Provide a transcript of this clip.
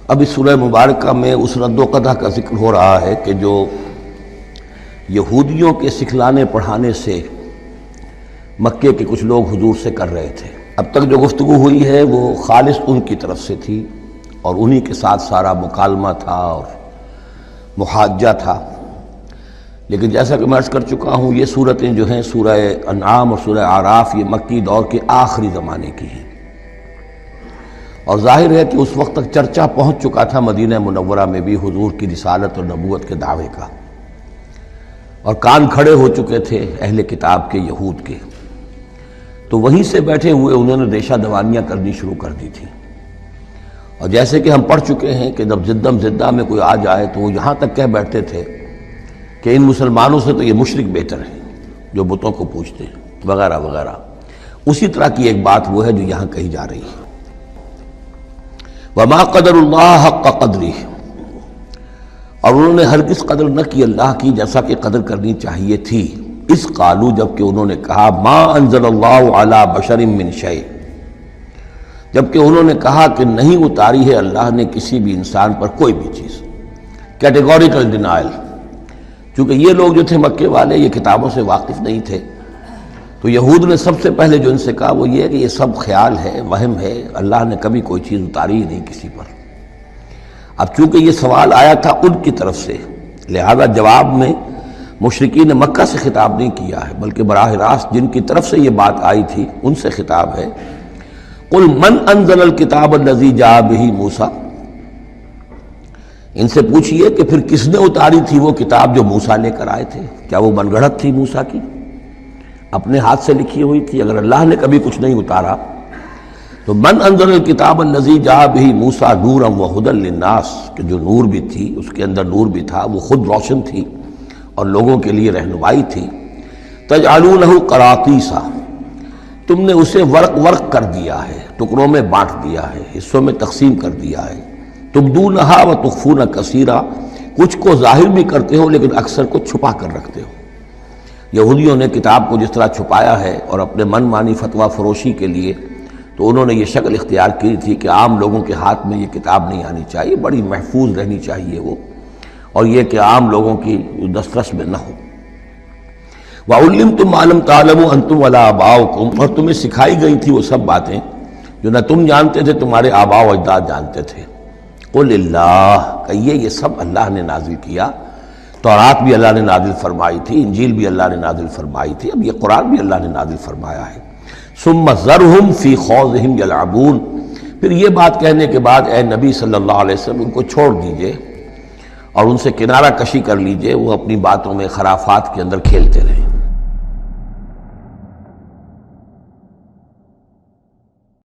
اب اس سورہ مبارکہ میں اس رد و قدح کا ذکر ہو رہا ہے کہ جو یہودیوں کے سکھلانے پڑھانے سے مکے کے کچھ لوگ حضور سے کر رہے تھے۔ اب تک جو گفتگو ہوئی ہے وہ خالص ان کی طرف سے تھی اور انہی کے ساتھ سارا مکالمہ تھا اور محاجہ تھا، لیکن جیسا کہ میں عرض کر چکا ہوں یہ صورتیں جو ہیں سورہ انعام اور سورہ اعراف یہ مکی دور کے آخری زمانے کی ہیں، اور ظاہر ہے کہ اس وقت تک چرچا پہنچ چکا تھا مدینہ منورہ میں بھی حضور کی رسالت اور نبوت کے دعوے کا، اور کان کھڑے ہو چکے تھے اہل کتاب کے یہود کے، تو وہیں سے بیٹھے ہوئے انہوں نے ریشہ دوانیاں کرنی شروع کر دی تھی۔ اور جیسے کہ ہم پڑھ چکے ہیں کہ جب زدم زدہ میں کوئی آ جائے تو وہ یہاں تک کہہ بیٹھتے تھے کہ ان مسلمانوں سے تو یہ مشرک بہتر ہیں جو بتوں کو پوجتے ہیں وغیرہ وغیرہ۔ اسی طرح کی ایک بات وہ ہے جو یہاں کہی جا رہی ہے، وما قدر اللہ حق قدری، اور انہوں نے ہرگز قدر نہ کی اللہ کی جیسا کہ قدر کرنی چاہیے تھی، اس قالو جب کہ انہوں نے کہا ما انزل اللہ علی بشر من شیء، جبکہ انہوں نے کہا کہ نہیں اتاری ہے اللہ نے کسی بھی انسان پر کوئی بھی چیز، کیٹیگوریکل ڈینائل۔ چونکہ یہ لوگ جو تھے مکے والے یہ کتابوں سے واقف نہیں تھے، تو یہود نے سب سے پہلے جو ان سے کہا وہ یہ ہے کہ یہ سب خیال ہے، وہم ہے، اللہ نے کبھی کوئی چیز اتاری ہی نہیں کسی پر۔ اب چونکہ یہ سوال آیا تھا ان کی طرف سے، لہذا جواب میں مشرکین مکہ سے خطاب نہیں کیا ہے بلکہ براہ راست جن کی طرف سے یہ بات آئی تھی ان سے خطاب ہے۔ قل من انزل الکتاب الذی جاء بہ موسیٰ، ان سے پوچھئے کہ پھر کس نے اتاری تھی وہ کتاب جو موسیٰ لے کر آئے تھے؟ کیا وہ من گھڑت تھی موسیٰ کی، اپنے ہاتھ سے لکھی ہوئی تھی؟ اگر اللہ نے کبھی کچھ نہیں اتارا تو من انزل الکتاب الذی جاء بہ موسیٰ نورا وہدی للناس، کہ جو نور بھی تھی اس کے اندر نور بھی تھا، وہ خود روشن تھی اور لوگوں کے لیے رہنمائی تھی۔ تجعلونہ قراطیسا، تم نے اسے ورق ورق کر دیا ہے، ٹکڑوں میں بانٹ دیا ہے، حصوں میں تقسیم کر دیا ہے۔ تبدونہا وتخفون کثیرا، کچھ کو ظاہر بھی کرتے ہو لیکن اکثر کو چھپا کر رکھتے ہو۔ یہودیوں نے کتاب کو جس طرح چھپایا ہے اور اپنے من مانی فتویٰ فروشی کے لیے تو انہوں نے یہ شکل اختیار کی تھی کہ عام لوگوں کے ہاتھ میں یہ کتاب نہیں آنی چاہیے، بڑی محفوظ رہنی چاہیے وہ، اور یہ کہ عام لوگوں کی دسترس میں نہ ہو۔ وَعُلِّمْتُمْ مَا لَمْ تَعْلَمُوا أَنْتُمْ وَلَا آبَاؤُكُمْ، اور تمہیں سکھائی گئی تھی وہ سب باتیں جو نہ تم جانتے تھے تمہارے آباء و اجداد جانتے تھے۔ قُلِ اللَّهُ، کہیے یہ سب اللہ نے نازل کیا، تورات بھی اللہ نے نازل فرمائی تھی، انجیل بھی اللہ نے نازل فرمائی تھی، اب یہ قرآن بھی اللہ نے نازل فرمایا ہے۔ ثُمَّ ذَرْهُمْ فِي خَوْضِهِمْ يَلْعَبُونَ، پھر یہ بات کہنے کے بعد اے نبی صلی اللہ علیہ وسلم ان کو چھوڑ دیجئے اور ان سے کنارہ کشی کر لیجئے، وہ اپنی باتوں میں خرافات کے اندر کھیلتے رہیں۔